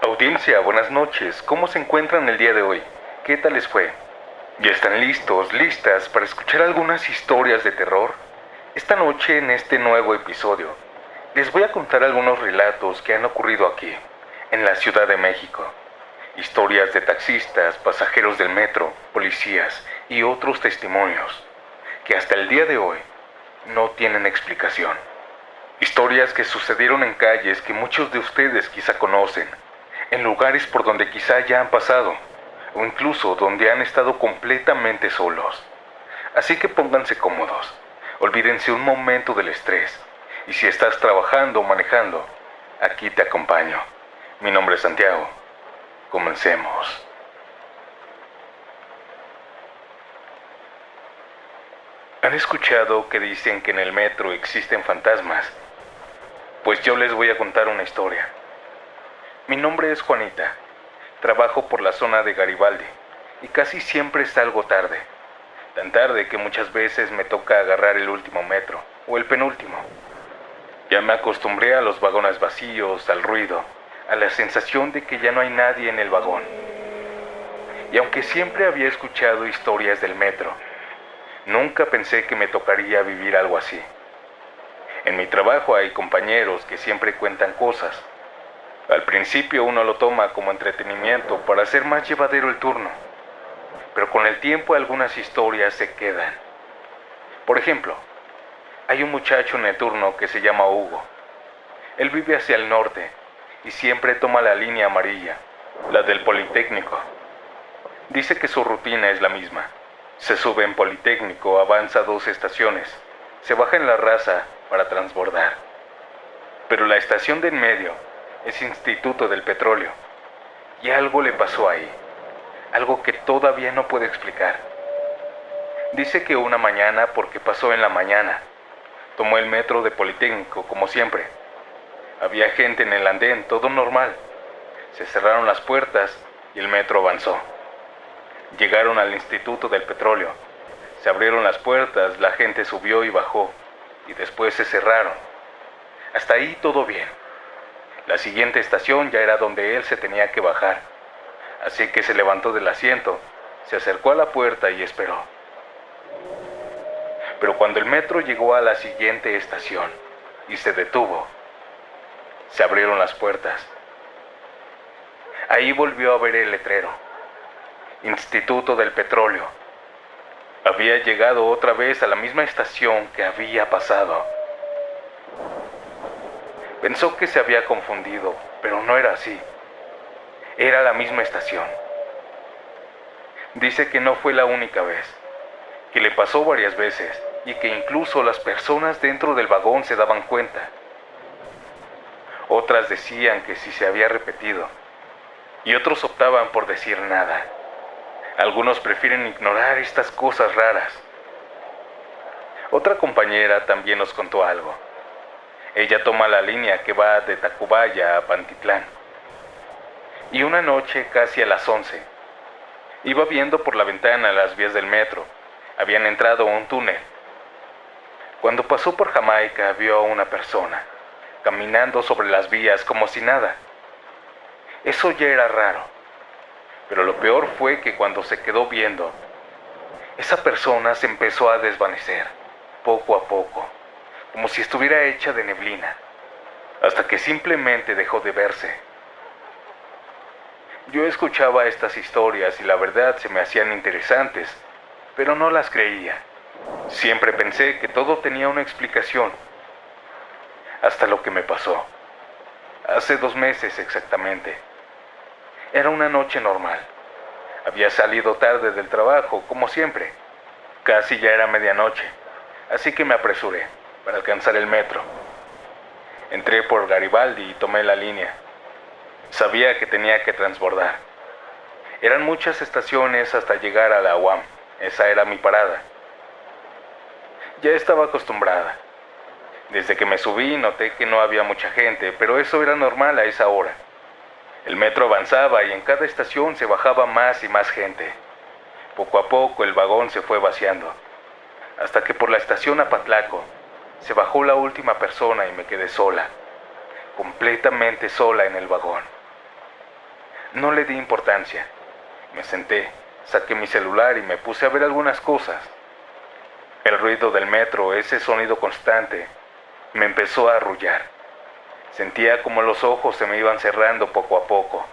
Audiencia, buenas noches. ¿Cómo se encuentran el día de hoy? ¿Qué tal les fue? ¿Ya están listos, listas para escuchar algunas historias de terror? Esta noche, en este nuevo episodio, les voy a contar algunos relatos que han ocurrido aquí, en la Ciudad de México. Historias de taxistas, pasajeros del metro, policías y otros testimonios que hasta el día de hoy no tienen explicación. Historias que sucedieron en calles que muchos de ustedes quizá conocen, en lugares por donde quizá ya han pasado, o incluso donde han estado completamente solos. Así que pónganse cómodos, olvídense un momento del estrés, y si estás trabajando o manejando, aquí te acompaño. Mi nombre es Santiago. Comencemos. ¿Han escuchado que dicen que en el metro existen fantasmas? Pues yo les voy a contar una historia. Mi nombre es Juanita. Trabajo por la zona de Garibaldi y casi siempre salgo tarde. Tan tarde que muchas veces me toca agarrar el último metro o el penúltimo. Ya me acostumbré a los vagones vacíos, al ruido, a la sensación de que ya no hay nadie en el vagón. Y aunque siempre había escuchado historias del metro, nunca pensé que me tocaría vivir algo así. En mi trabajo hay compañeros que siempre cuentan cosas. Al principio uno lo toma como entretenimiento para hacer más llevadero el turno, pero con el tiempo algunas historias se quedan. Por ejemplo, hay un muchacho en el turno que se llama Hugo. Él vive hacia el norte y siempre toma la línea amarilla, la del Politécnico. Dice que su rutina es la misma. Se sube en Politécnico, avanza 2 estaciones, se baja en La Raza para transbordar. Pero la estación de en medio es Instituto del Petróleo, y algo le pasó ahí, algo que todavía no puede explicar. Dice que una mañana, porque pasó en la mañana, tomó el metro de Politécnico como siempre. Había gente en el andén, todo normal. Se cerraron las puertas y el metro avanzó. Llegaron al Instituto del Petróleo. Se abrieron las puertas, la gente subió y bajó, y después se cerraron. Hasta ahí todo bien. La siguiente estación ya era donde él se tenía que bajar. Así que se levantó del asiento, se acercó a la puerta y esperó. Pero cuando el metro llegó a la siguiente estación y se detuvo, se abrieron las puertas. Ahí volvió a ver el letrero. Instituto del Petróleo. Había llegado otra vez a la misma estación que había pasado. Pensó que se había confundido, pero no era así. Era la misma estación. Dice que no fue la única vez, que le pasó varias veces y que incluso las personas dentro del vagón se daban cuenta. Otras decían que sí se había repetido y otros optaban por decir nada. Algunos prefieren ignorar estas cosas raras. Otra compañera también nos contó algo. Ella toma la línea que va de Tacubaya a Pantitlán. Y una noche, casi a las 11, iba viendo por la ventana las vías del metro. Habían entrado a un túnel. Cuando pasó por Jamaica, vio a una persona caminando sobre las vías como si nada. Eso ya era raro. Pero lo peor fue que cuando se quedó viendo, esa persona se empezó a desvanecer, poco a poco, como si estuviera hecha de neblina, hasta que simplemente dejó de verse. Yo escuchaba estas historias y la verdad se me hacían interesantes, pero no las creía. Siempre pensé que todo tenía una explicación, hasta lo que me pasó. Hace 2 meses exactamente. Era una noche normal. Había salido tarde del trabajo, como siempre. Casi ya era medianoche, así que me apresuré para alcanzar el metro. Entré por Garibaldi y tomé la línea. Sabía que tenía que transbordar. Eran muchas estaciones hasta llegar a la UAM. Esa era mi parada. Ya estaba acostumbrada. Desde que me subí noté que no había mucha gente, pero eso era normal a esa hora. El metro avanzaba y en cada estación se bajaba más y más gente. Poco a poco el vagón se fue vaciando, hasta que por la estación Apatlaco se bajó la última persona y me quedé sola, completamente sola en el vagón. No le di importancia. Me senté, saqué mi celular y me puse a ver algunas cosas. El ruido del metro, ese sonido constante, me empezó a arrullar. Sentía como los ojos se me iban cerrando poco a poco,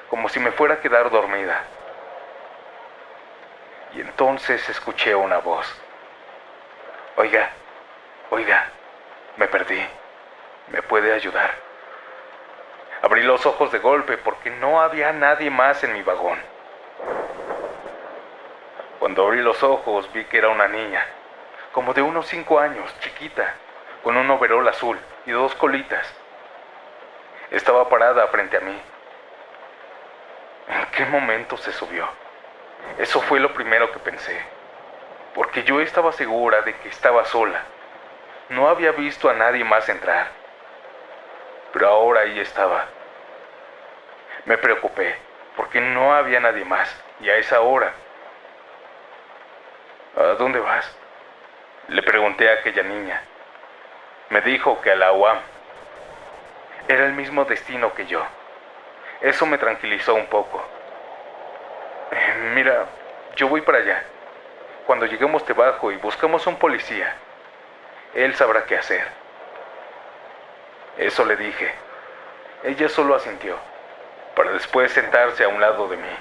como si me fuera a quedar dormida. Y entonces escuché una voz. Oiga, oiga, me perdí. ¿Me puede ayudar? Abrí los ojos de golpe porque no había nadie más en mi vagón. Cuando abrí los ojos vi que era una niña, como de unos 5 años, chiquita, con un overol azul y 2 colitas. Estaba parada frente a mí. ¿En qué momento se subió? Eso fue lo primero que pensé, porque yo estaba segura de que estaba sola. No había visto a nadie más entrar, pero ahora ahí estaba. Me preocupé, porque no había nadie más, y a esa hora. ¿A dónde vas?, le pregunté a aquella niña. Me dijo que a la UAM. Era el mismo destino que yo. Eso me tranquilizó un poco. Mira, yo voy para allá. Cuando lleguemos te bajo y buscamos un policía. Él sabrá qué hacer. Eso le dije. Ella solo asintió, para después sentarse a un lado de mí.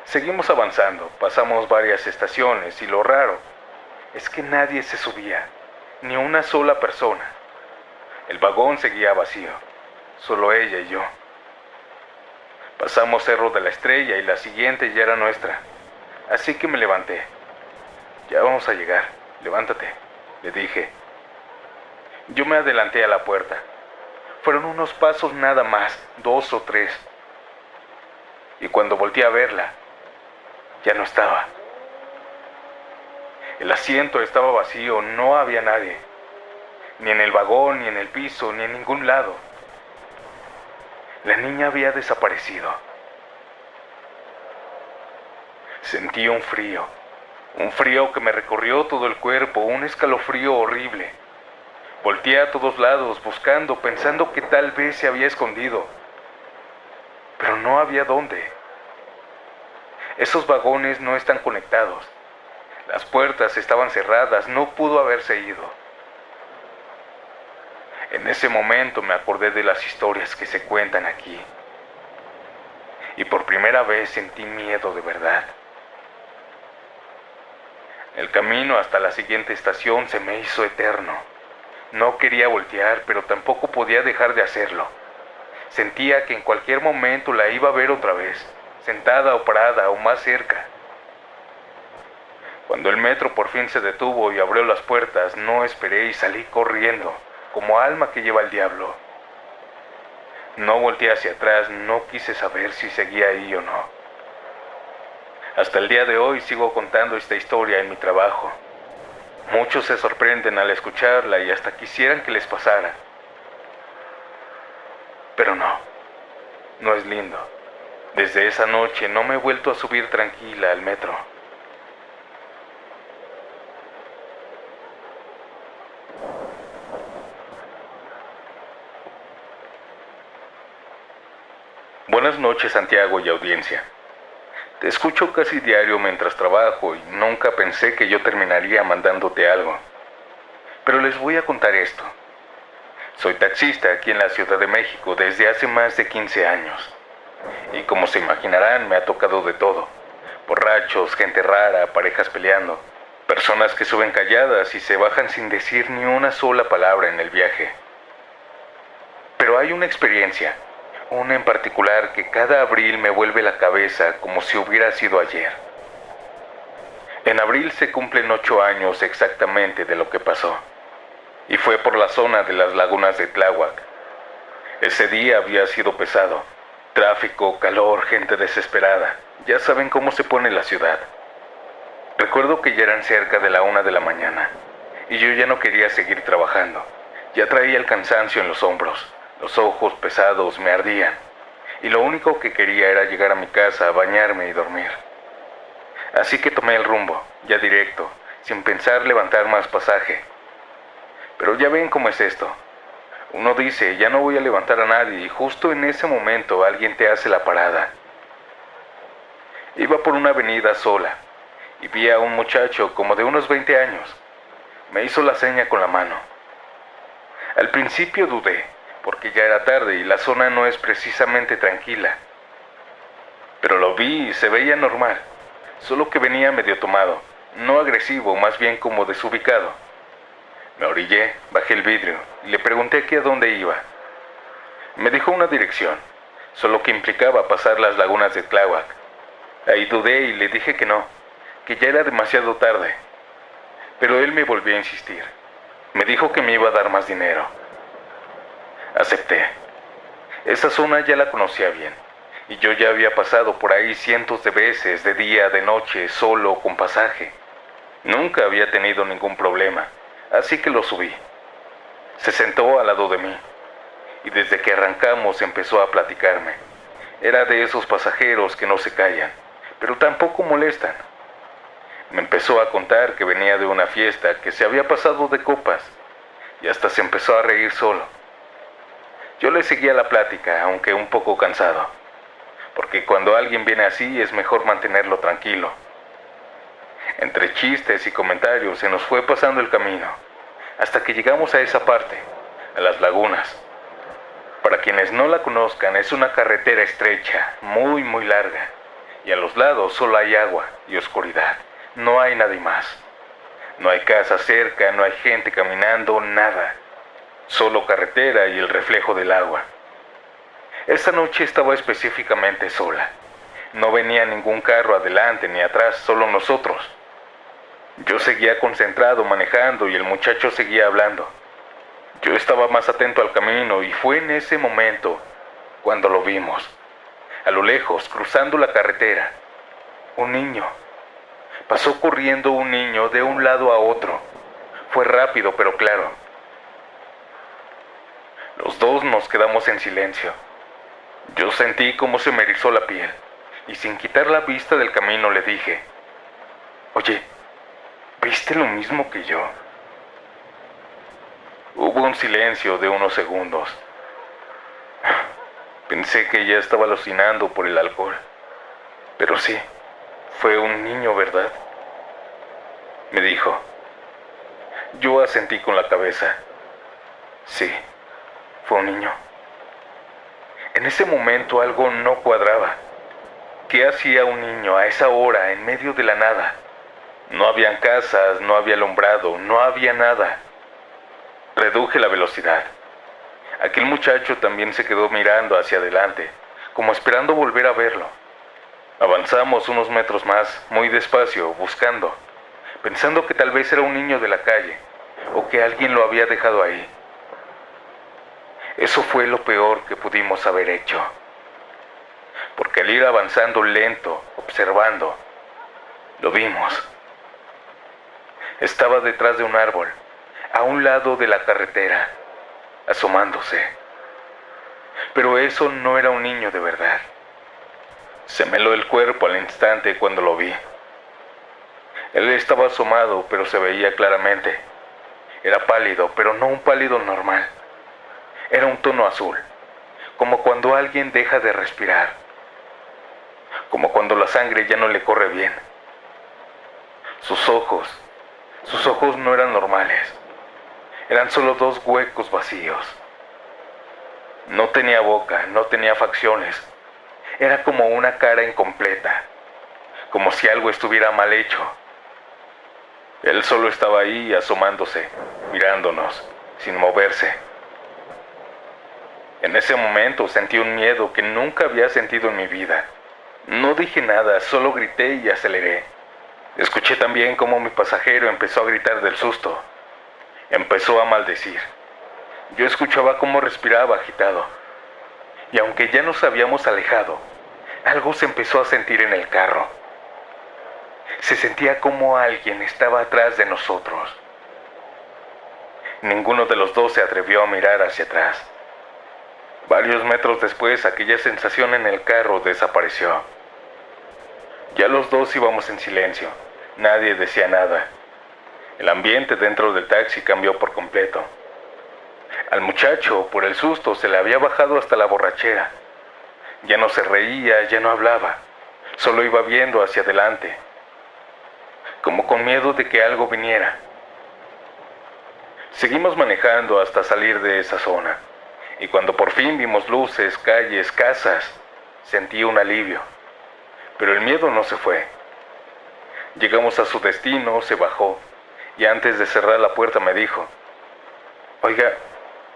Seguimos avanzando, pasamos varias estaciones y lo raro es que nadie se subía, ni una sola persona. El vagón seguía vacío, solo ella y yo. Pasamos Cerro de la Estrella y la siguiente ya era nuestra, así que me levanté. Ya vamos a llegar, levántate, le dije. Yo me adelanté a la puerta. Fueron unos pasos nada más, 2 o 3. Y cuando volteé a verla, ya no estaba. El asiento estaba vacío, no había nadie. Ni en el vagón, ni en el piso, ni en ningún lado. La niña había desaparecido. Sentí un frío que me recorrió todo el cuerpo, un escalofrío horrible. Volteé a todos lados, buscando, pensando que tal vez se había escondido. Pero no había dónde. Esos vagones no están conectados. Las puertas estaban cerradas, no pudo haberse ido. En ese momento me acordé de las historias que se cuentan aquí. Y por primera vez sentí miedo de verdad. El camino hasta la siguiente estación se me hizo eterno. No quería voltear, pero tampoco podía dejar de hacerlo. Sentía que en cualquier momento la iba a ver otra vez, sentada o parada o más cerca. Cuando el metro por fin se detuvo y abrió las puertas, no esperé y salí corriendo, como alma que lleva el diablo. No volteé hacia atrás, no quise saber si seguía ahí o no. Hasta el día de hoy sigo contando esta historia en mi trabajo. Muchos se sorprenden al escucharla y hasta quisieran que les pasara. Pero no es lindo. Desde esa noche no me he vuelto a subir tranquila al metro. Buenas noches, Santiago y audiencia. Te escucho casi diario mientras trabajo y nunca pensé que yo terminaría mandándote algo. Pero les voy a contar esto. Soy taxista aquí en la Ciudad de México desde hace más de 15 años. Y como se imaginarán, me ha tocado de todo. Borrachos, gente rara, parejas peleando, personas que suben calladas y se bajan sin decir ni una sola palabra en el viaje. Pero hay una experiencia, una en particular que cada abril me vuelve la cabeza como si hubiera sido ayer. En abril se cumplen 8 años exactamente de lo que pasó. Y fue por la zona de las lagunas de Tláhuac. Ese día había sido pesado. Tráfico, calor, gente desesperada. Ya saben cómo se pone la ciudad. Recuerdo que ya eran cerca de la 1 de la mañana. Y yo ya no quería seguir trabajando. Ya traía el cansancio en los hombros. Los ojos pesados me ardían. Y lo único que quería era llegar a mi casa, bañarme y dormir. Así que tomé el rumbo, ya directo, sin pensar levantar más pasaje. Pero ya ven cómo es esto. Uno dice, ya no voy a levantar a nadie, y justo en ese momento alguien te hace la parada. Iba por una avenida sola, y vi a un muchacho como de unos 20 años. Me hizo la seña con la mano. Al principio dudé, porque ya era tarde y la zona no es precisamente tranquila. Pero lo vi y se veía normal, solo que venía medio tomado, no agresivo, más bien como desubicado. Me orillé, bajé el vidrio y le pregunté que a dónde iba. Me dijo una dirección, solo que implicaba pasar las lagunas de Tláhuac. Ahí dudé y le dije que no, que ya era demasiado tarde. Pero él me volvió a insistir. Me dijo que me iba a dar más dinero. Acepté. Esa zona ya la conocía bien, y yo ya había pasado por ahí cientos de veces, de día, de noche, solo, con pasaje. Nunca había tenido ningún problema, así que lo subí. Se sentó al lado de mí, y desde que arrancamos empezó a platicarme. Era de esos pasajeros que no se callan, pero tampoco molestan. Me empezó a contar que venía de una fiesta, que se había pasado de copas, y hasta se empezó a reír solo. Yo le seguía la plática, aunque un poco cansado, porque cuando alguien viene así es mejor mantenerlo tranquilo. Entre chistes y comentarios se nos fue pasando el camino, hasta que llegamos a esa parte, a las lagunas. Para quienes no la conozcan, es una carretera estrecha, muy muy larga, y a los lados solo hay agua y oscuridad. No hay nadie más. No hay casa cerca, no hay gente caminando, nada. Solo carretera y el reflejo del agua. Esa noche estaba específicamente sola. No venía ningún carro adelante ni atrás, solo nosotros. Yo seguía concentrado manejando y el muchacho seguía hablando. Yo estaba más atento al camino y fue en ese momento cuando lo vimos. A lo lejos, cruzando la carretera, un niño. Pasó corriendo un niño de un lado a otro. Fue rápido pero claro. Los dos nos quedamos en silencio. Yo sentí cómo se me erizó la piel y sin quitar la vista del camino le dije: Oye, ¿viste lo mismo que yo? Hubo un silencio de unos segundos. Pensé que ya estaba alucinando por el alcohol. Pero sí, fue un niño, ¿verdad? Me dijo. Yo asentí con la cabeza. Sí, fue un niño. En ese momento algo no cuadraba. ¿Qué hacía un niño a esa hora en medio de la nada? No habían casas, no había alumbrado, no había nada. Reduje la velocidad. Aquel muchacho también se quedó mirando hacia adelante, como esperando volver a verlo. Avanzamos unos metros más, muy despacio, buscando, pensando que tal vez era un niño de la calle, o que alguien lo había dejado ahí. Eso fue lo peor que pudimos haber hecho. Porque al ir avanzando lento, observando, lo vimos. Estaba detrás de un árbol, a un lado de la carretera, asomándose. Pero eso no era un niño de verdad. Se me heló el cuerpo al instante cuando lo vi. Él estaba asomado, pero se veía claramente. Era pálido, pero no un pálido normal. Era un tono azul, como cuando alguien deja de respirar, como cuando la sangre ya no le corre bien. Sus ojos no eran normales. Eran solo dos huecos vacíos. No tenía boca, no tenía facciones. Era como una cara incompleta, como si algo estuviera mal hecho. Él solo estaba ahí asomándose, mirándonos, sin moverse. En ese momento sentí un miedo que nunca había sentido en mi vida. No dije nada, solo grité y aceleré. Escuché también cómo mi pasajero empezó a gritar del susto. Empezó a maldecir. Yo escuchaba cómo respiraba agitado. Y aunque ya nos habíamos alejado, algo se empezó a sentir en el carro. Se sentía como alguien estaba atrás de nosotros. Ninguno de los dos se atrevió a mirar hacia atrás. Varios metros después, aquella sensación en el carro desapareció. Ya los dos íbamos en silencio. Nadie decía nada. El ambiente dentro del taxi cambió por completo. Al muchacho, por el susto, se le había bajado hasta la borrachera. Ya no se reía, ya no hablaba, solo iba viendo hacia adelante, como con miedo de que algo viniera. Seguimos manejando hasta salir de esa zona, y cuando por fin vimos luces, calles, casas, sentí un alivio, pero el miedo no se fue. Llegamos a su destino, se bajó, y antes de cerrar la puerta me dijo: oiga,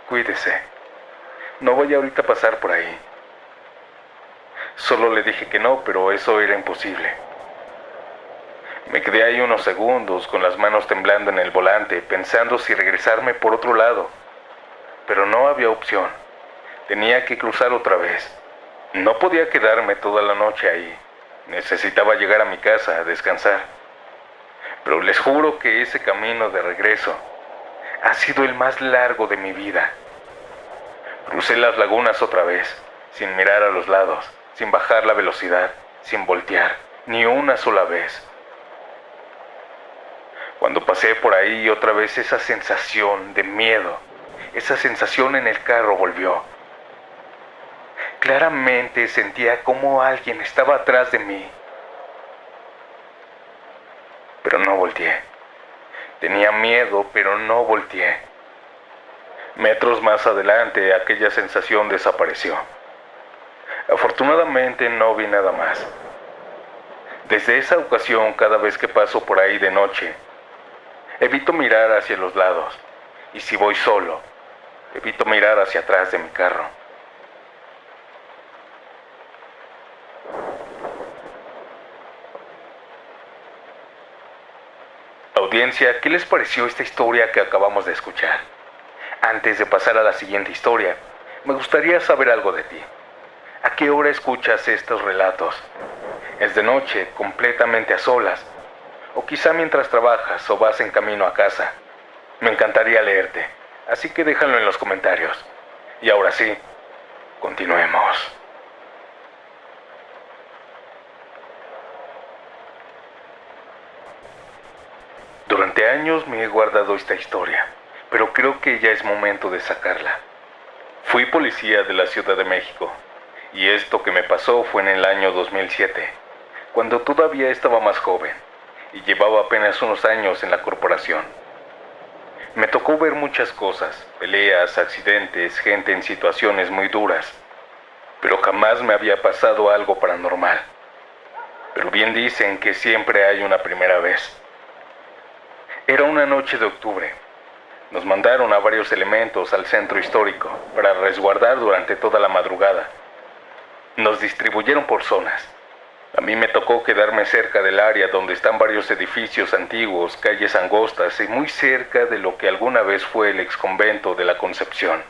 cuídese, no voy ahorita a pasar por ahí. Solo le dije que no, pero eso era imposible. Me quedé ahí unos segundos con las manos temblando en el volante, pensando si regresarme por otro lado. Pero no había opción. Tenía que cruzar otra vez. No podía quedarme toda la noche ahí. Necesitaba llegar a mi casa a descansar. Pero les juro que ese camino de regreso ha sido el más largo de mi vida. Crucé las lagunas otra vez, sin mirar a los lados, sin bajar la velocidad, sin voltear, ni una sola vez. Cuando pasé por ahí otra vez esa sensación de miedo, esa sensación en el carro volvió. Claramente sentía como alguien estaba atrás de mí. Pero no volteé. Tenía miedo, pero no volteé. Metros más adelante, aquella sensación desapareció. Afortunadamente no vi nada más. Desde esa ocasión, cada vez que paso por ahí de noche, evito mirar hacia los lados, y si voy solo, evito mirar hacia atrás de mi carro. Audiencia, ¿qué les pareció esta historia que acabamos de escuchar? Antes de pasar a la siguiente historia, me gustaría saber algo de ti. ¿A qué hora escuchas estos relatos? ¿Es de noche, completamente a solas? ¿O quizá mientras trabajas o vas en camino a casa? Me encantaría leerte, así que déjalo en los comentarios. Y ahora sí, continuemos. Durante años me he guardado esta historia, pero creo que ya es momento de sacarla. Fui policía de la Ciudad de México, y esto que me pasó fue en el año 2007, cuando todavía estaba más joven, y llevaba apenas unos años en la corporación. Me tocó ver muchas cosas, peleas, accidentes, gente en situaciones muy duras, pero jamás me había pasado algo paranormal. Pero bien dicen que siempre hay una primera vez. Era una noche de octubre. Nos mandaron a varios elementos al centro histórico para resguardar durante toda la madrugada. Nos distribuyeron por zonas. A mí me tocó quedarme cerca del área donde están varios edificios antiguos, calles angostas y muy cerca de lo que alguna vez fue el exconvento de la Concepción.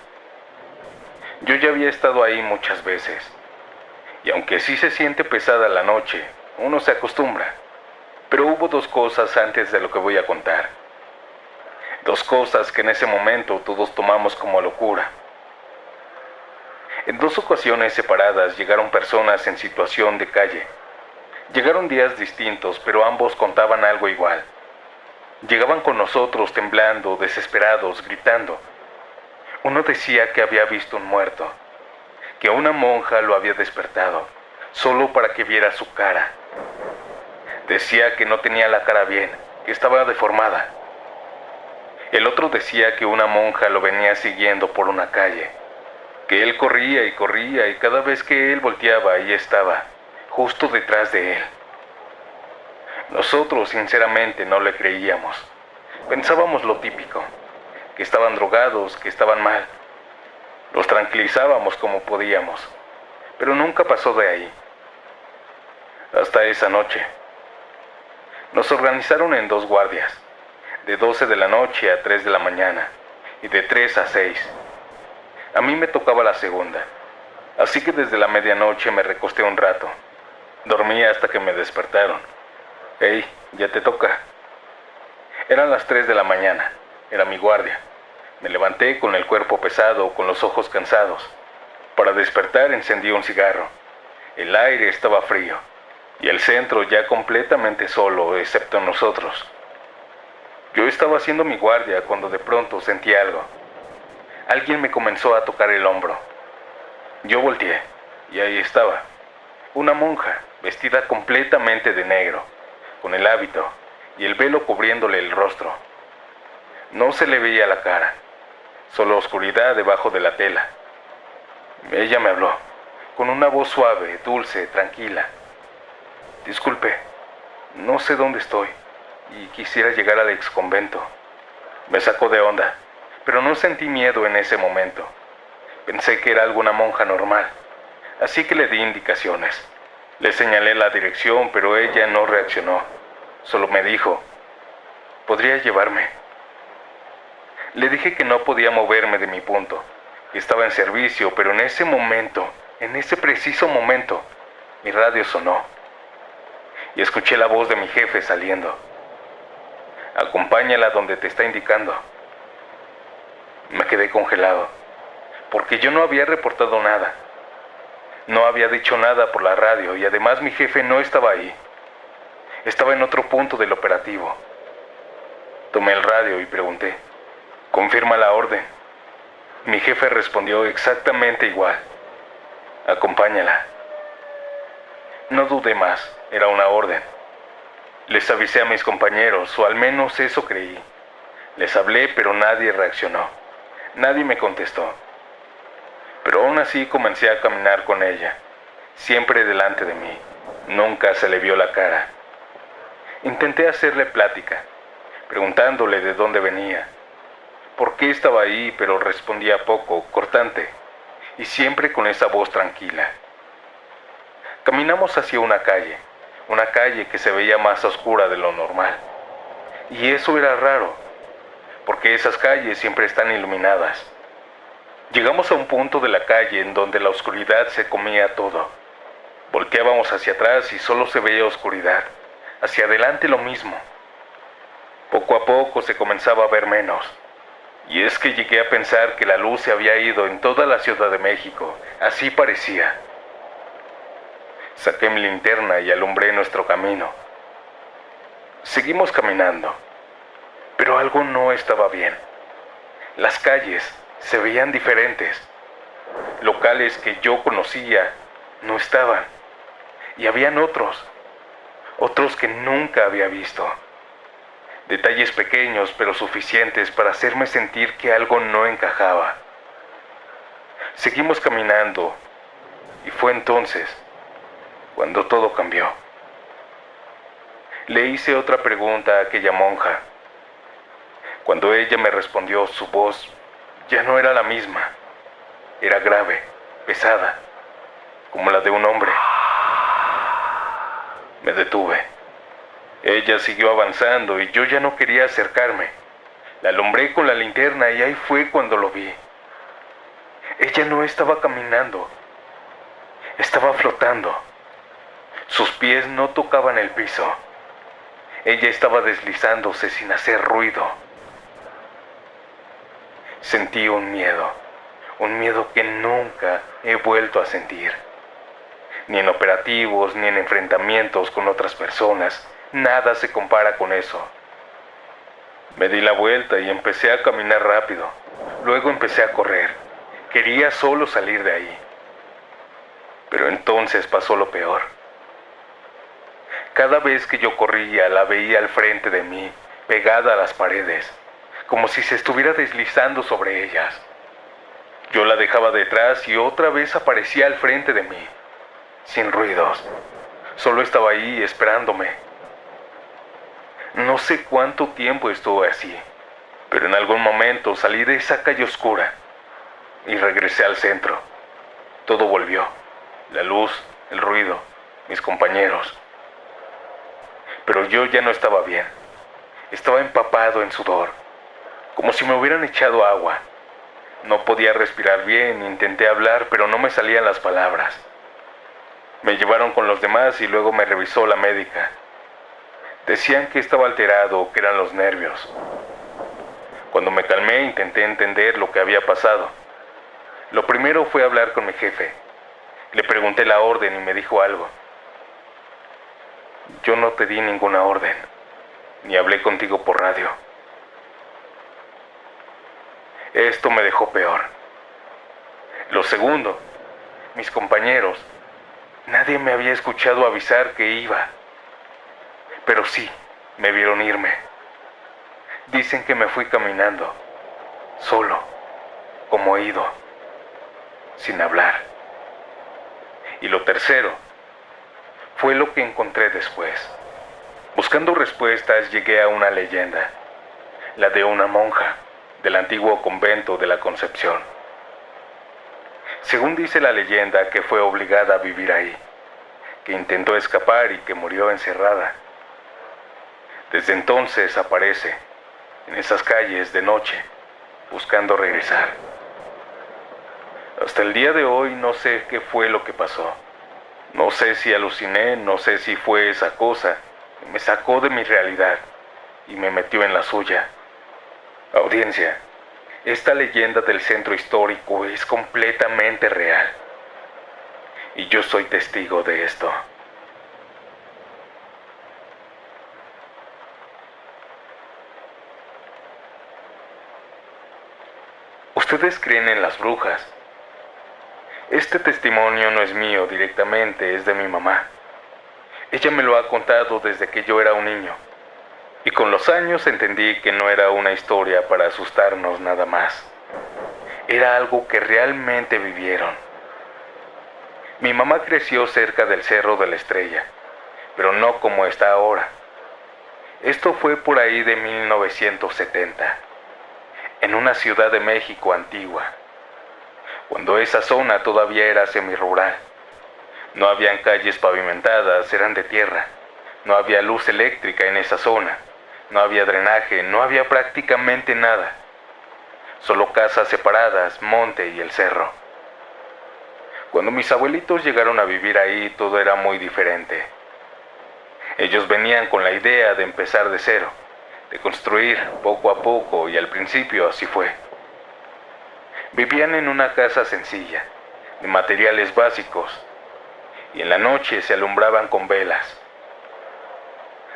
Yo ya había estado ahí muchas veces, y aunque sí se siente pesada la noche, uno se acostumbra. Pero hubo dos cosas antes de lo que voy a contar. Dos cosas que en ese momento todos tomamos como locura. En dos ocasiones separadas llegaron personas en situación de calle. Llegaron días distintos, pero ambos contaban algo igual. Llegaban con nosotros temblando, desesperados, gritando. Uno decía que había visto un muerto, que una monja lo había despertado, solo para que viera su cara. Decía que no tenía la cara bien, que estaba deformada. El otro decía que una monja lo venía siguiendo por una calle, que él corría y cada vez que él volteaba, ahí estaba, justo detrás de él. Nosotros sinceramente no le creíamos. Pensábamos lo típico, que estaban drogados, que estaban mal. Los tranquilizábamos como podíamos, pero nunca pasó de ahí. Hasta esa noche. Nos organizaron en dos guardias, de 12 de la noche a 3 de la mañana, y de 3 a 6. A mí me tocaba la segunda, así que desde la medianoche me recosté un rato. Dormí hasta que me despertaron. «Hey, ya te toca». Eran las 3 de la mañana, era mi guardia. Me levanté con el cuerpo pesado, con los ojos cansados. Para despertar encendí un cigarro. El aire estaba frío. Y el centro ya completamente solo, excepto nosotros. Yo estaba haciendo mi guardia cuando de pronto sentí algo. alguien me comenzó a tocar el hombro. Yo volteé, y ahí estaba, una monja, vestida completamente de negro, con el hábito y el velo cubriéndole el rostro. No se le veía la cara, solo oscuridad debajo de la tela. Ella me habló, con una voz suave, dulce, tranquila. Disculpe, no sé dónde estoy, y quisiera llegar al exconvento. Me sacó de onda, pero no sentí miedo en ese momento. Pensé que era alguna monja normal, así que le di indicaciones. Le señalé la dirección, pero ella no reaccionó. Solo me dijo, ¿podría llevarme? Le dije que no podía moverme de mi punto, que estaba en servicio, pero en ese momento, en ese preciso momento, mi radio sonó. Y escuché la voz de mi jefe saliendo. Acompáñala donde te está indicando. Me quedé congelado, porque yo no había reportado nada. No había dicho nada por la radio y además mi jefe no estaba ahí. Estaba en otro punto del operativo. Tomé el radio y pregunté, ¿confirma la orden? Mi jefe respondió exactamente igual. Acompáñala. No dudé más, era una orden. Les avisé a mis compañeros, o al menos eso creí. Les hablé, pero nadie reaccionó. Nadie me contestó. Pero aún así comencé a caminar con ella, siempre delante de mí. Nunca se le vio la cara. Intenté hacerle plática, preguntándole de dónde venía, por qué estaba ahí, pero respondía poco, cortante, y siempre con esa voz tranquila. Caminamos hacia una calle que se veía más oscura de lo normal. Y eso era raro, porque esas calles siempre están iluminadas. Llegamos a un punto de la calle en donde la oscuridad se comía todo. Volteábamos hacia atrás y solo se veía oscuridad. Hacia adelante lo mismo. Poco a poco se comenzaba a ver menos. Y es que llegué a pensar que la luz se había ido en toda la Ciudad de México. Así parecía. Saqué mi linterna y alumbré nuestro camino. Seguimos caminando, pero algo no estaba bien. Las calles se veían diferentes. Locales que yo conocía no estaban. Y habían otros que nunca había visto. Detalles pequeños pero suficientes para hacerme sentir que algo no encajaba. Seguimos caminando y fue entonces cuando todo cambió. Le hice otra pregunta a aquella monja. Cuando ella me respondió, su voz ya no era la misma. Era grave, pesada, como la de un hombre. Me detuve. Ella siguió avanzando y yo ya no quería acercarme. La alumbré con la linterna y ahí fue cuando lo vi. Ella no estaba caminando, estaba flotando. Sus pies no tocaban el piso. Ella estaba deslizándose sin hacer ruido. Sentí un miedo que nunca he vuelto a sentir. Ni en operativos, ni en enfrentamientos con otras personas. Nada se compara con eso. Me di la vuelta y empecé a caminar rápido. Luego empecé a correr. Quería solo salir de ahí. Pero entonces pasó lo peor. Cada vez que yo corría, la veía al frente de mí, pegada a las paredes, como si se estuviera deslizando sobre ellas. Yo la dejaba detrás y otra vez aparecía al frente de mí, sin ruidos. Solo estaba ahí esperándome. No sé cuánto tiempo estuve así, pero en algún momento salí de esa calle oscura y regresé al centro. Todo volvió. La luz, el ruido, mis compañeros. Pero yo ya no estaba bien. Estaba empapado en sudor, como si me hubieran echado agua. No podía respirar bien, intenté hablar, pero no me salían las palabras. Me llevaron con los demás y luego me revisó la médica. Decían que estaba alterado, que eran los nervios. Cuando me calmé, intenté entender lo que había pasado. Lo primero fue hablar con mi jefe. Le pregunté la orden y me dijo algo. Yo no te di ninguna orden, ni hablé contigo por radio. Esto me dejó peor. Lo segundo, mis compañeros, nadie me había escuchado avisar que iba, pero sí, me vieron irme. Dicen que me fui caminando, solo, como ido, sin hablar. Y lo tercero, fue lo que encontré después. Buscando respuestas llegué a una leyenda, la de una monja del antiguo convento de la Concepción. Según dice la leyenda que fue obligada a vivir ahí, que intentó escapar y que murió encerrada. Desde entonces aparece en esas calles de noche, buscando regresar. Hasta el día de hoy no sé qué fue lo que pasó. No sé si aluciné, no sé si fue esa cosa que me sacó de mi realidad y me metió en la suya. Audiencia, esta leyenda del centro histórico es completamente real. Y yo soy testigo de esto. ¿Ustedes creen en las brujas? Este testimonio no es mío directamente, es de mi mamá. Ella me lo ha contado desde que yo era un niño. Y con los años entendí que no era una historia para asustarnos nada más. Era algo que realmente vivieron. Mi mamá creció cerca del Cerro de la Estrella, pero no como está ahora. Esto fue por ahí de 1970, en una Ciudad de México antigua, cuando esa zona todavía era semirural. No habían calles pavimentadas, eran de tierra. No había luz eléctrica en esa zona. No había drenaje, no había prácticamente nada. Solo casas separadas, monte y el cerro. Cuando mis abuelitos llegaron a vivir ahí, todo era muy diferente. Ellos venían con la idea de empezar de cero, de construir poco a poco, y al principio así fue. Vivían en una casa sencilla, de materiales básicos, y en la noche se alumbraban con velas.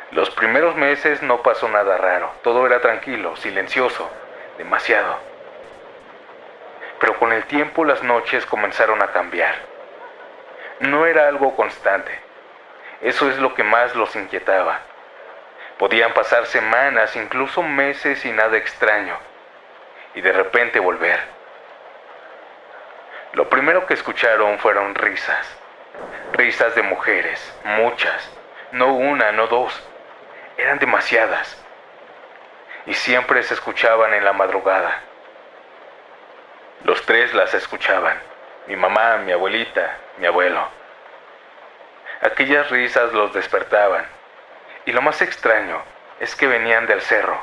Los primeros meses no pasó nada raro, todo era tranquilo, silencioso, demasiado. Pero con el tiempo las noches comenzaron a cambiar. No era algo constante, eso es lo que más los inquietaba. Podían pasar semanas, incluso meses y nada extraño, y de repente volver. Lo primero que escucharon fueron risas. Risas de mujeres, muchas, no una, no dos, eran demasiadas. Y siempre se escuchaban en la madrugada. Los tres las escuchaban, mi mamá, mi abuelita, mi abuelo. Aquellas risas los despertaban, y lo más extraño es que venían del cerro.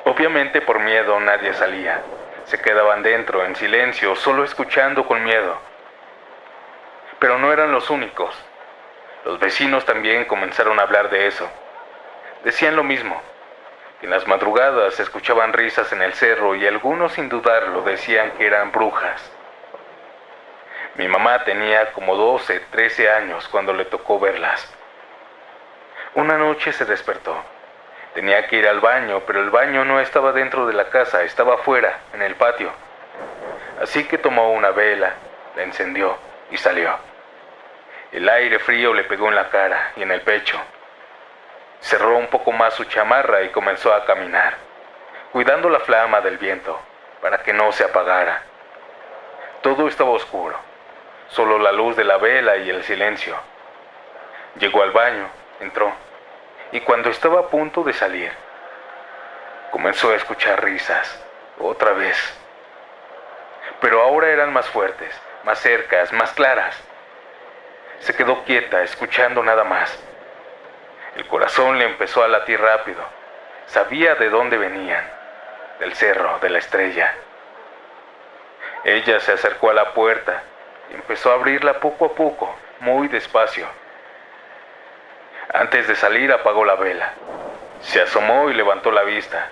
Obviamente por miedo nadie salía, se quedaban dentro en silencio, solo escuchando con miedo. Pero no eran los únicos. Los vecinos también comenzaron a hablar de eso. Decían lo mismo, que en las madrugadas se escuchaban risas en el cerro y algunos sin dudarlo decían que eran brujas. Mi mamá tenía como 12, 13 años cuando le tocó verlas. Una noche se despertó. Tenía que ir al baño, pero el baño no estaba dentro de la casa, estaba afuera, en el patio. Así que tomó una vela, la encendió y salió. El aire frío le pegó en la cara y en el pecho. Cerró un poco más su chamarra y comenzó a caminar, cuidando la flama del viento para que no se apagara. Todo estaba oscuro, solo la luz de la vela y el silencio. Llegó al baño, entró, y cuando estaba a punto de salir, comenzó a escuchar risas, otra vez. Pero ahora eran más fuertes, más cercas, más claras. Se quedó quieta, escuchando nada más. El corazón le empezó a latir rápido. Sabía de dónde venían, del Cerro de la Estrella. Ella se acercó a la puerta y empezó a abrirla poco a poco, muy despacio. Antes de salir apagó la vela. Se asomó y levantó la vista.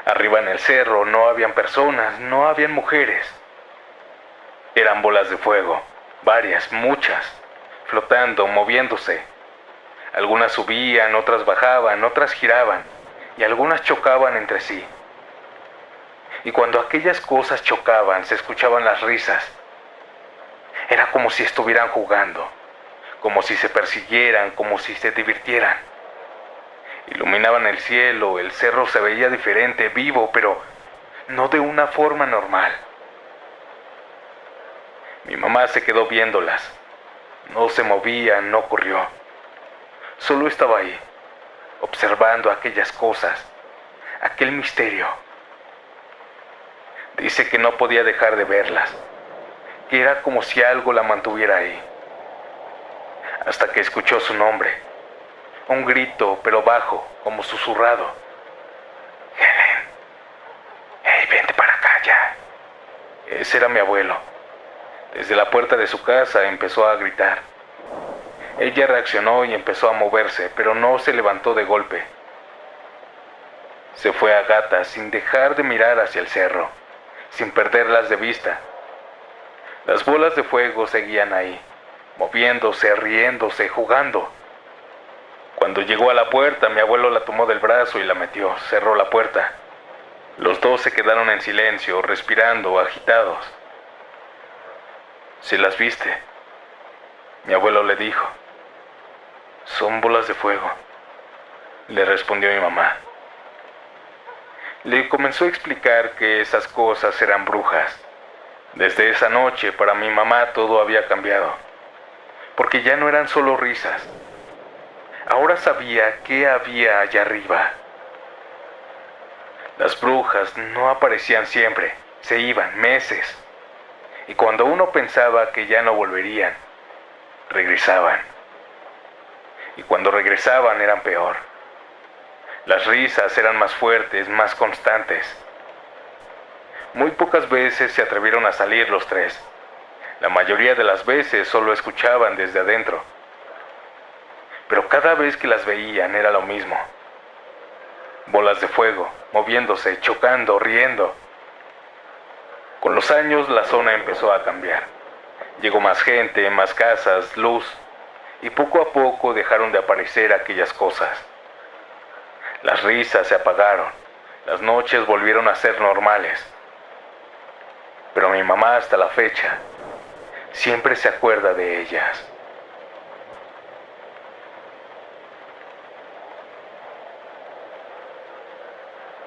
Arriba en el cerro no habían personas, no habían mujeres. Eran bolas de fuego, varias, muchas, flotando, moviéndose. Algunas subían, otras bajaban, otras giraban, y algunas chocaban entre sí. Y cuando aquellas cosas chocaban, se escuchaban las risas. Era como si estuvieran jugando, como si se persiguieran, como si se divirtieran. Iluminaban el cielo, el cerro se veía diferente, vivo, pero no de una forma normal. Mi mamá se quedó viéndolas. No se movía, no corrió. Solo estaba ahí, observando aquellas cosas, aquel misterio. Dice que no podía dejar de verlas, que era como si algo la mantuviera ahí. Hasta que escuchó su nombre, un grito, pero bajo, como susurrado. Helen, hey, vente para acá ya. Ese era mi abuelo. Desde la puerta de su casa empezó a gritar. Ella reaccionó y empezó a moverse, pero no se levantó de golpe. Se fue a gatas sin dejar de mirar hacia el cerro, sin perderlas de vista. Las bolas de fuego seguían ahí, moviéndose, riéndose, jugando. Cuando llegó a la puerta, mi abuelo la tomó del brazo y la metió, cerró la puerta. Los dos se quedaron en silencio, respirando, agitados. ¿Sí las viste? Mi abuelo le dijo. Son bolas de fuego, le respondió mi mamá. Le comenzó a explicar que esas cosas eran brujas. Desde esa noche, para mi mamá todo había cambiado, porque ya no eran solo risas. Ahora sabía qué había allá arriba. Las brujas no aparecían siempre, se iban meses. Y cuando uno pensaba que ya no volverían, regresaban. Y cuando regresaban eran peor. Las risas eran más fuertes, más constantes. Muy pocas veces se atrevieron a salir los tres. La mayoría de las veces solo escuchaban desde adentro. Pero cada vez que las veían era lo mismo. Bolas de fuego, moviéndose, chocando, riendo. Con los años la zona empezó a cambiar. Llegó más gente, más casas, luz. Y poco a poco dejaron de aparecer aquellas cosas. Las risas se apagaron. Las noches volvieron a ser normales. Pero mi mamá hasta la fecha siempre se acuerda de ellas.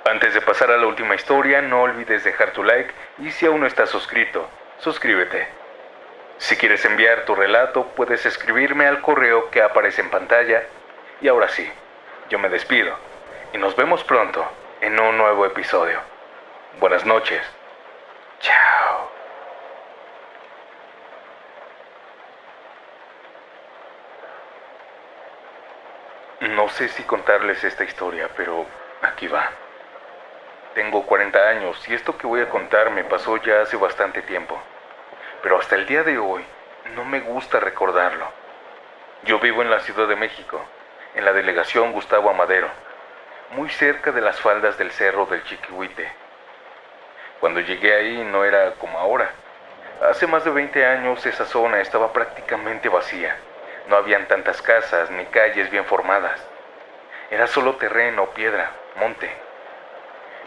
Antes de pasar a la última historia, no olvides dejar tu like y si aún no estás suscrito, suscríbete. Si quieres enviar tu relato, puedes escribirme al correo que aparece en pantalla. Y ahora sí, yo me despido y nos vemos pronto en un nuevo episodio. Buenas noches. Chao. No sé si contarles esta historia, pero aquí va. Tengo 40 años y esto que voy a contar me pasó ya hace bastante tiempo. Pero hasta el día de hoy no me gusta recordarlo. Yo vivo en la Ciudad de México, en la delegación Gustavo Amadero, muy cerca de las faldas del cerro del Chiquihuite. Cuando llegué ahí no era como ahora. Hace más de 20 años esa zona estaba prácticamente vacía. No habían tantas casas ni calles bien formadas. Era solo terreno, piedra, monte.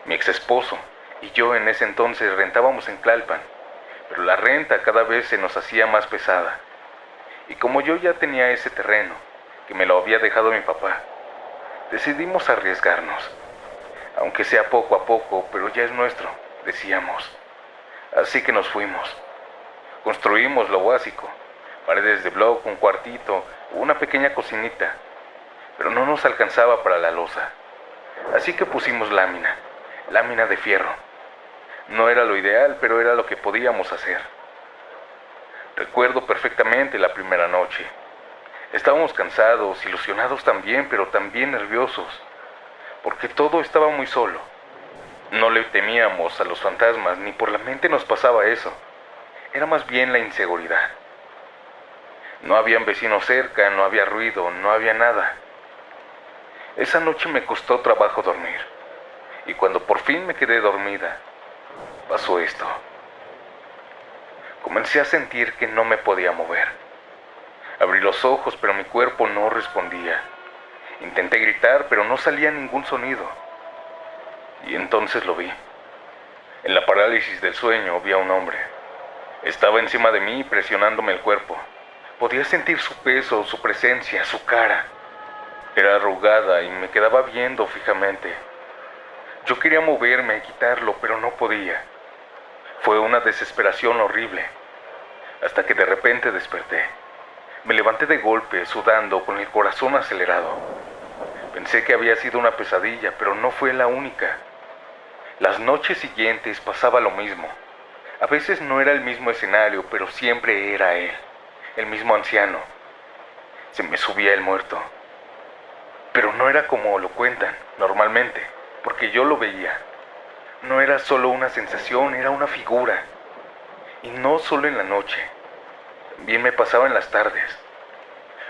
Mi ex esposo y yo en ese entonces rentábamos en Tlalpan, pero la renta cada vez se nos hacía más pesada. Y como yo ya tenía ese terreno, que me lo había dejado mi papá, decidimos arriesgarnos. Aunque sea poco a poco, pero ya es nuestro, decíamos. Así que nos fuimos. Construimos lo básico, paredes de bloc, un cuartito, una pequeña cocinita, pero no nos alcanzaba para la loza. Así que pusimos lámina de fierro. No era lo ideal, pero era lo que podíamos hacer. Recuerdo perfectamente la primera noche. Estábamos cansados, ilusionados también, pero también nerviosos, porque todo estaba muy solo. No le temíamos a los fantasmas, ni por la mente nos pasaba eso. Era más bien la inseguridad. No habían vecinos cerca, no había ruido, no había nada. Esa noche me costó trabajo dormir. Y cuando por fin me quedé dormida, pasó esto. Comencé a sentir que no me podía mover. Abrí los ojos, pero mi cuerpo no respondía. Intenté gritar, pero no salía ningún sonido. Y entonces lo vi. En la parálisis del sueño vi a un hombre. Estaba encima de mí presionándome el cuerpo. Podía sentir su peso, su presencia, su cara. Era arrugada y me quedaba viendo fijamente. Yo quería moverme y quitarlo, pero no podía. Fue una desesperación horrible, hasta que de repente desperté. Me levanté de golpe, sudando, con el corazón acelerado. Pensé que había sido una pesadilla, pero no fue la única. Las noches siguientes pasaba lo mismo. A veces no era el mismo escenario, pero siempre era él, el mismo anciano. Se me subía el muerto. Pero no era como lo cuentan, normalmente, porque yo lo veía. No era solo una sensación, era una figura. Y no solo en la noche, también me pasaba en las tardes.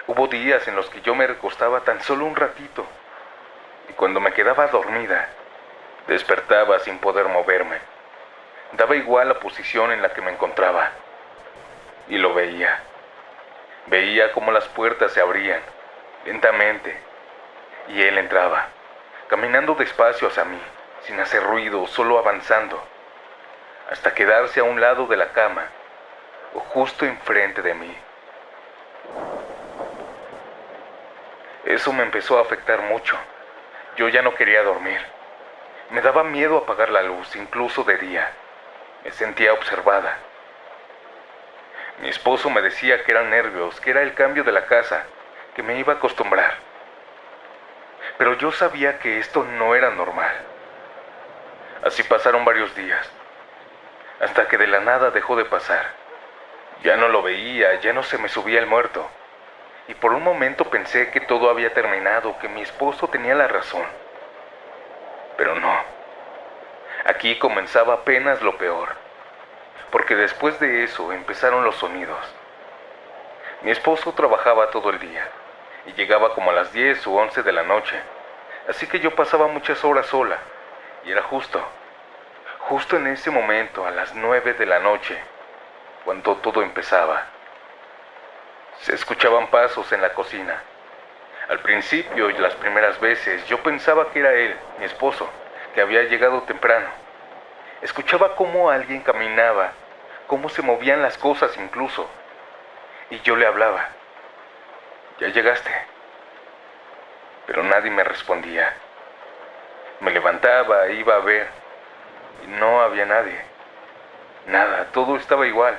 Hubo días en los que yo me recostaba tan solo un ratito, y cuando me quedaba dormida, despertaba sin poder moverme. Daba igual la posición en la que me encontraba. Y lo veía. Veía cómo las puertas se abrían, lentamente, y él entraba, caminando despacio hacia mí, sin hacer ruido, solo avanzando, hasta quedarse a un lado de la cama, o justo enfrente de mí. Eso me empezó a afectar mucho. Yo ya no quería dormir. Me daba miedo apagar la luz, incluso de día. Me sentía observada. Mi esposo me decía que eran nervios, que era el cambio de la casa, que me iba a acostumbrar. Pero yo sabía que esto no era normal. Así pasaron varios días, hasta que de la nada dejó de pasar. Ya no lo veía, ya no se me subía el muerto. Y por un momento pensé que todo había terminado, que mi esposo tenía la razón. Pero no. Aquí comenzaba apenas lo peor, porque después de eso empezaron los sonidos. Mi esposo trabajaba todo el día y llegaba como a las 10 u 11 de la noche, así que yo pasaba muchas horas sola, y era justo en ese momento, a las 9 de la noche, cuando todo empezaba. Se escuchaban pasos en la cocina. Al principio y las primeras veces yo pensaba que era él, mi esposo, que había llegado temprano. Escuchaba cómo alguien caminaba, cómo se movían las cosas incluso. Y yo le hablaba. ¿Ya llegaste? Pero nadie me respondía. Me levantaba e iba a ver. Y no había nadie. Nada, todo estaba igual.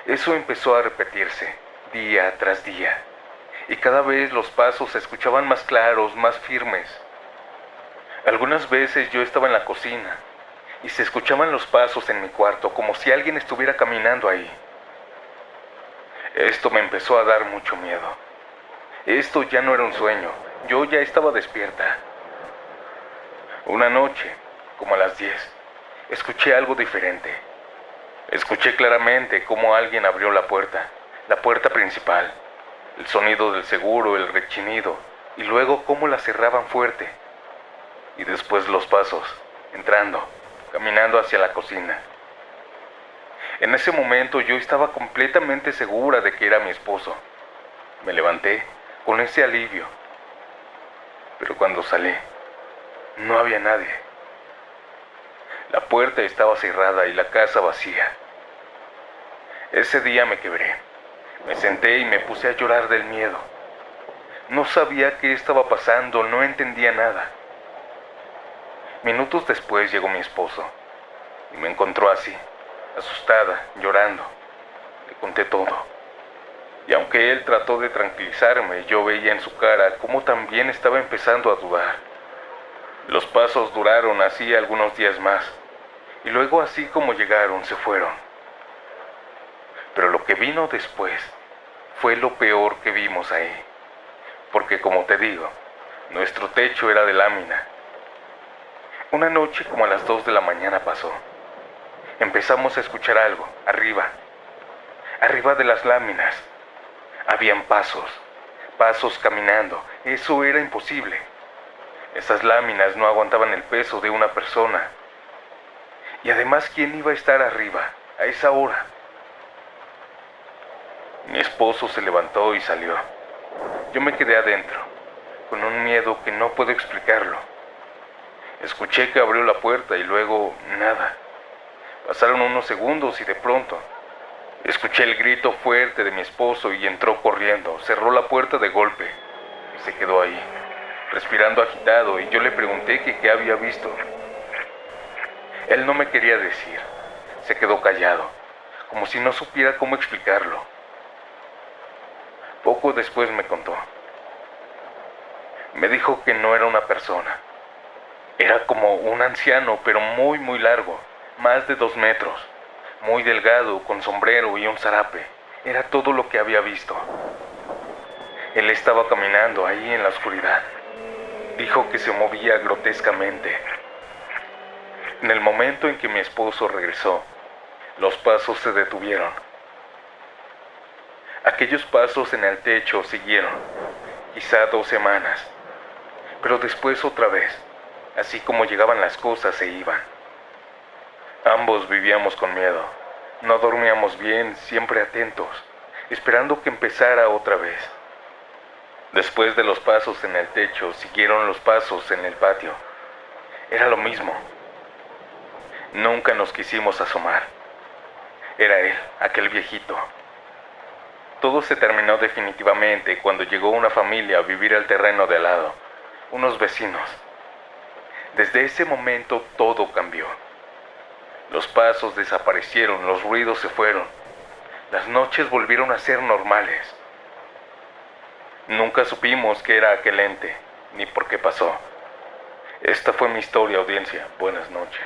Eso empezó a repetirse, día tras día. Y cada vez los pasos se escuchaban más claros, más firmes. Algunas veces yo estaba en la cocina y se escuchaban los pasos en mi cuarto, como si alguien estuviera caminando ahí. Esto me empezó a dar mucho miedo. Esto ya no era un sueño, yo ya estaba despierta. Una noche, como a las 10, escuché algo diferente. Escuché claramente cómo alguien abrió la puerta principal, el sonido del seguro, el rechinido, y luego cómo la cerraban fuerte. Y después los pasos, entrando, caminando hacia la cocina. En ese momento yo estaba completamente segura de que era mi esposo. Me levanté con ese alivio. Pero cuando salí, no había nadie. La puerta estaba cerrada y la casa vacía. Ese día me quebré. Me senté y me puse a llorar del miedo. No sabía qué estaba pasando, no entendía nada. Minutos después llegó mi esposo y me encontró así, asustada, llorando. Le conté todo. Y aunque él trató de tranquilizarme, yo veía en su cara cómo también estaba empezando a dudar. Los pasos duraron así algunos días más, y luego así como llegaron, se fueron. Pero lo que vino después fue lo peor que vimos ahí, porque como te digo, nuestro techo era de lámina. Una noche como a las 2 de la mañana pasó. Empezamos a escuchar algo, arriba de las láminas. Habían pasos caminando. Eso era imposible. Esas láminas no aguantaban el peso de una persona. Y además, ¿quién iba a estar arriba a esa hora? Mi esposo se levantó y salió. Yo me quedé adentro, con un miedo que no puedo explicarlo. Escuché que abrió la puerta y luego nada. Pasaron unos segundos y de pronto escuché el grito fuerte de mi esposo y entró corriendo. Cerró la puerta de golpe y se quedó ahí, respirando agitado, y yo le pregunté que qué había visto. Él no me quería decir. Se quedó callado, como si no supiera cómo explicarlo. Poco después me contó. Me dijo que no era una persona. Era como un anciano, pero muy largo, más de 2 metros. Muy delgado, con sombrero y un zarape. Era todo lo que había visto. Él estaba caminando ahí en la oscuridad. Dijo que se movía grotescamente. En el momento en que mi esposo regresó, los pasos se detuvieron. Aquellos pasos en el techo siguieron, quizá 2 semanas, pero después otra vez, así como llegaban las cosas se iban. Ambos vivíamos con miedo, no dormíamos bien, siempre atentos, esperando que empezara otra vez. Después de los pasos en el techo, siguieron los pasos en el patio. Era lo mismo. Nunca nos quisimos asomar. Era él, aquel viejito. Todo se terminó definitivamente cuando llegó una familia a vivir al terreno de al lado, unos vecinos. Desde ese momento todo cambió. Los pasos desaparecieron, los ruidos se fueron. Las noches volvieron a ser normales. Nunca supimos qué era aquel ente, ni por qué pasó. Esta fue mi historia, audiencia. Buenas noches.